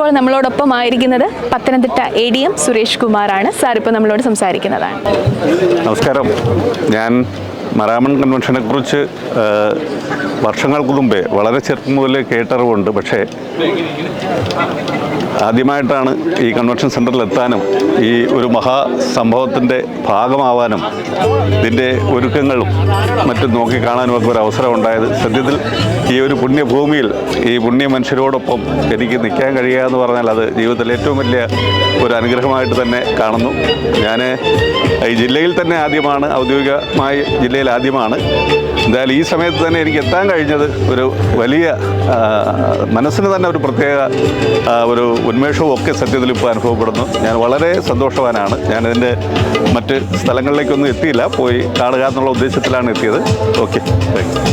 ഇപ്പോൾ നമ്മളോടൊപ്പം ആയിരിക്കുന്നത് പത്തനംതിട്ട ADM സുരേഷ് കുമാറാണ്. സാർ ഇപ്പോൾ നമ്മളോട് സംസാരിക്കുന്നതാണ്. നമസ്കാരം. ഞാൻ മറാമൺ കൺവെൻഷനെ കുറിച്ച് വർഷങ്ങൾക്ക് മുമ്പേ വളരെ ചെറുപ്പം മുതലേ കേട്ടറിവുണ്ട്. പക്ഷേ ആദ്യമായിട്ടാണ് ഈ കൺവെൻഷൻ സെൻറ്ററിൽ എത്താനും ഈ ഒരു മഹാസംഭവത്തിൻ്റെ ഭാഗമാവാനും ഇതിൻ്റെ ഒരുക്കങ്ങളും മറ്റും നോക്കിക്കാണാനും ഒക്കെ ഒരു അവസരം ഉണ്ടായത്. സത്യത്തിൽ ഈ ഒരു പുണ്യഭൂമിയിൽ ഈ പുണ്യ മനുഷ്യരോടൊപ്പം എനിക്ക് നിൽക്കാൻ കഴിയുക എന്ന് പറഞ്ഞാൽ അത് ജീവിതത്തിൽ ഏറ്റവും വലിയ ഒരു അനുഗ്രഹമായിട്ട് തന്നെ കാണുന്നു. ഞാൻ ഈ ജില്ലയിൽ തന്നെ ആദ്യമാണ്, ഔദ്യോഗികമായി ജില്ലയിൽ ആദ്യമാണ്. എന്തായാലും ഈ സമയത്ത് തന്നെ എനിക്ക് എത്താൻ കഴിഞ്ഞത് ഒരു വലിയ മനസ്സിന് തന്നെ ഒരു പ്രത്യേക ഒരു ഉന്മേഷവും ഒക്കെ സത്യത്തിൽ ഇപ്പോൾ അനുഭവപ്പെടുന്നു. ഞാൻ വളരെ സന്തോഷവാനാണ്. ഞാനിതിൻ്റെ മറ്റ് സ്ഥലങ്ങളിലേക്കൊന്നും എത്തിയില്ല, പോയി കാണുക എന്നുള്ള ഉദ്ദേശത്തിലാണ് എത്തിയത്. Okay, thank you.